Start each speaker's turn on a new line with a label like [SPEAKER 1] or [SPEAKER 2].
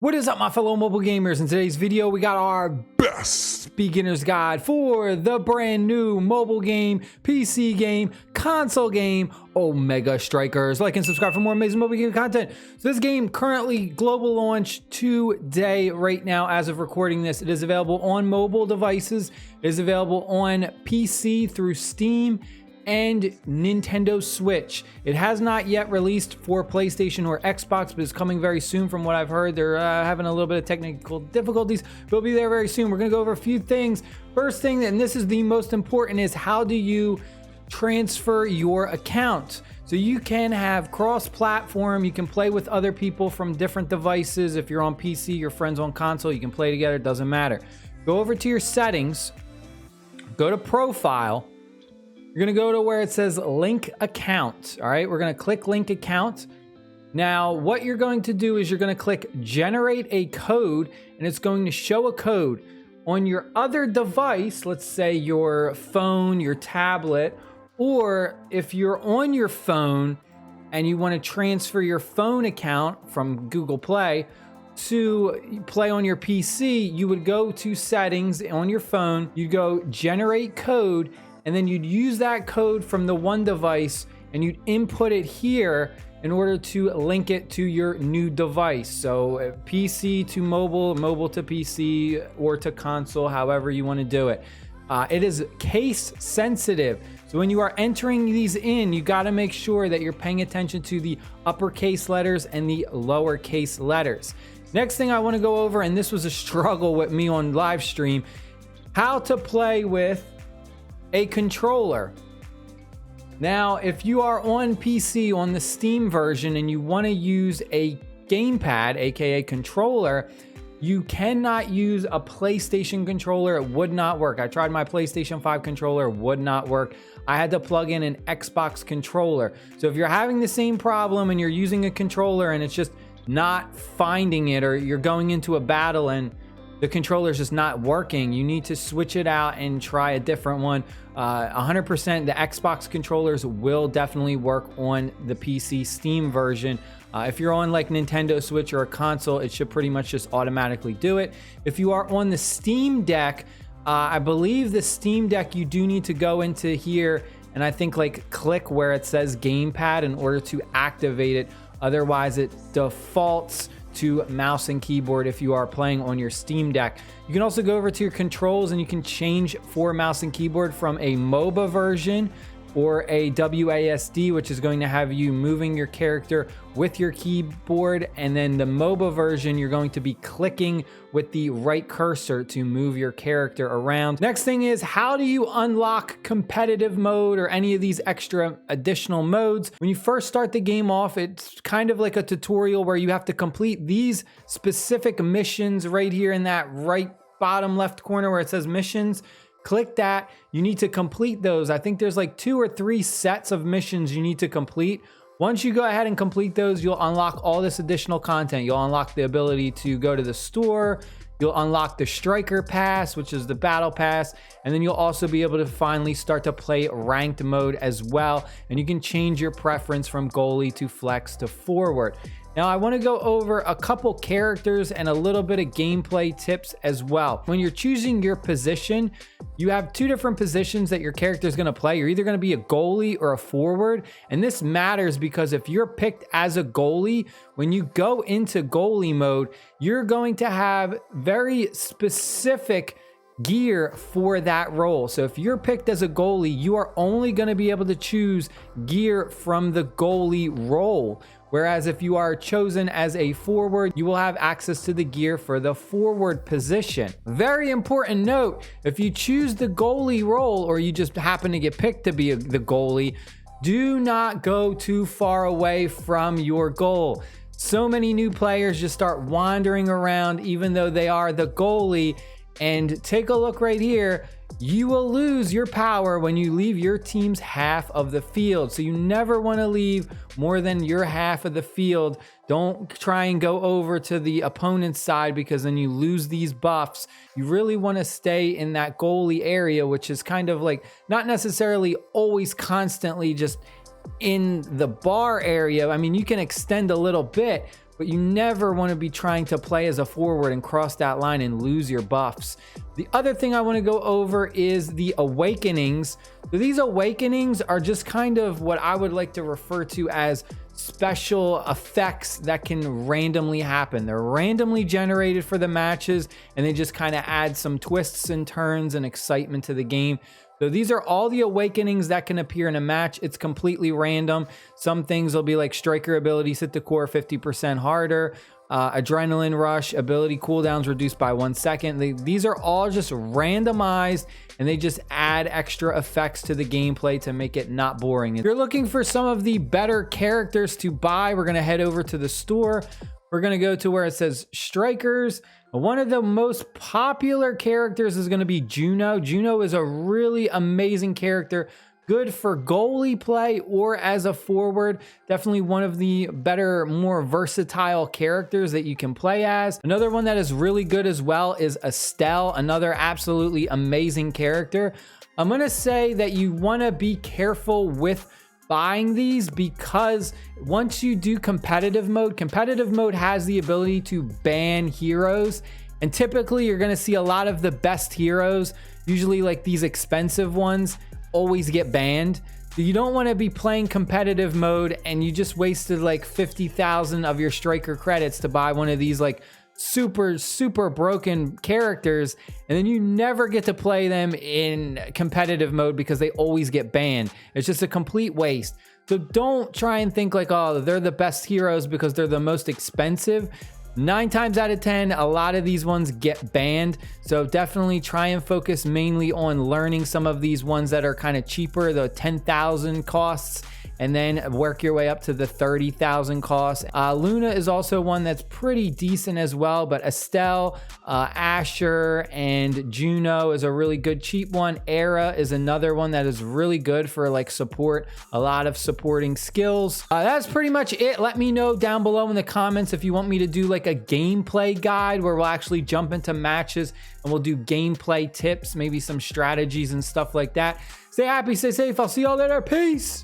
[SPEAKER 1] What is up, my fellow mobile gamers? In today's video, we got our best beginner's guide for the brand new mobile game, PC game, console game, Omega Strikers. Like and subscribe for more amazing mobile game content. So this game currently global launch today, right now, as of recording this. It is available on mobile devices. It is available on PC through Steam and Nintendo Switch. It has not yet released for PlayStation or Xbox, but it's coming very soon from what I've heard. They're having a little bit of technical difficulties, but it'll be there very soon. We're gonna go over a few things. First thing, and this is the most important, is how do you transfer your account? So you can have cross-platform, you can play with other people from different devices. If you're on PC, your friends on console, you can play together, it doesn't matter. Go over to your settings, go to profile. You're gonna go to where it says link account. All right, we're gonna click link account. Now, what you're going to do is you're gonna click generate a code, and it's going to show a code on your other device. Let's say your phone, your tablet, or if you're on your phone and you wanna transfer your phone account from Google Play to play on your PC, you would go to settings on your phone, you'd go generate code, and then you'd use that code from the one device and you'd input it here in order to link it to your new device. So PC to mobile, mobile to PC, or to console, however you want to do it. It is case sensitive. So when you are entering these in, you got to make sure that you're paying attention to the uppercase letters and the lowercase letters. Next thing I want to go over, and this was a struggle with me on live stream, how to play with a controller. Now, if you are on PC on the Steam version and you want to use a gamepad, aka controller, you cannot use a PlayStation controller. It would not work. I tried my PlayStation 5 controller, would not work. I had to plug in an Xbox controller. So if you're having the same problem and you're using a controller and it's just not finding it, or you're going into a battle and the controller is just not working, you need to switch it out and try a different one. 100% the Xbox controllers will definitely work on the PC Steam version. If you're on like Nintendo Switch or a console, it should pretty much just automatically do it. If you are on the Steam Deck, I believe the Steam Deck, you do need to go into here and I think like click where it says gamepad in order to activate it. Otherwise it defaults to mouse and keyboard if you are playing on your Steam Deck. You can also go over to your controls and you can change for mouse and keyboard from a MOBA version or a WASD, which is going to have you moving your character with your keyboard, and then the MOBA version, you're going to be clicking with the right cursor to move your character around. Next thing is, how do you unlock competitive mode or any of these extra additional modes? When you first start the game off, it's kind of like a tutorial where you have to complete these specific missions right here in that right bottom left corner where it says missions. Click that. You need to complete those. I think there's like 2 or 3 sets of missions you need to complete. Once you go ahead and complete those, you'll unlock all this additional content. You'll unlock the ability to go to the store. You'll unlock the Striker Pass, which is the Battle Pass. And then you'll also be able to finally start to play ranked mode as well. And you can change your preference from goalie to flex to forward. Now, I want to go over a couple characters and a little bit of gameplay tips as well. When you're choosing your position, you have 2 different positions that your character is going to play. You're either going to be a goalie or a forward. And this matters because if you're picked as a goalie, when you go into goalie mode, you're going to have very specific gear for that role. So if you're picked as a goalie, you are only going to be able to choose gear from the goalie role. Whereas if you are chosen as a forward, you will have access to the gear for the forward position. Very important note, if you choose the goalie role or you just happen to get picked to be the goalie, do not go too far away from your goal. So many new players just start wandering around even though they are the goalie. And take a look right here. You will lose your power when you leave your team's half of the field. So you never want to leave more than your half of the field. Don't try and go over to the opponent's side because then you lose these buffs. You really want to stay in that goalie area, which is kind of like not necessarily always constantly just in the bar area. I mean, you can extend a little bit, but you never want to be trying to play as a forward and cross that line and lose your buffs. The other thing I want to go over is the awakenings. So these awakenings are just kind of what I would like to refer to as special effects that can randomly happen. They're randomly generated for the matches, and they just kind of add some twists and turns and excitement to the game. So these are all the awakenings that can appear in a match. It's completely random. Some things will be like striker abilities hit the core 50% harder, adrenaline rush, ability cooldowns reduced by 1 second. These are all just randomized, and they just add extra effects to the gameplay to make it not boring. If you're looking for some of the better characters to buy, we're gonna head over to the store. We're gonna go to where it says strikers. One of the most popular characters is gonna be Juno. Juno is a really amazing character, good for goalie play or as a forward. Definitely one of the better, more versatile characters that you can play as. Another one that is really good as well is Estelle, another absolutely amazing character. I'm gonna say that you wanna be careful with buying these, because once you do competitive mode has the ability to ban heroes, and typically you're going to see a lot of the best heroes, usually like these expensive ones, always get banned. So you don't want to be playing competitive mode and you just wasted like 50,000 of your striker credits to buy one of these like super broken characters, and then you never get to play them in competitive mode because they always get banned. It's just a complete waste. So don't try and think like, oh, they're the best heroes because they're the most expensive. 9 times out of 10, a lot of these ones get banned. So definitely try and focus mainly on learning some of these ones that are kind of cheaper, the 10,000 costs, and then work your way up to the 30,000 costs. Luna is also one that's pretty decent as well, but Estelle, Asher, and Juno is a really good cheap one. Era is another one that is really good for like support, a lot of supporting skills. That's pretty much it. Let me know down below in the comments if you want me to do like a gameplay guide where we'll actually jump into matches and we'll do gameplay tips, maybe some strategies and stuff like that. Stay happy, stay safe. I'll see y'all later. Peace.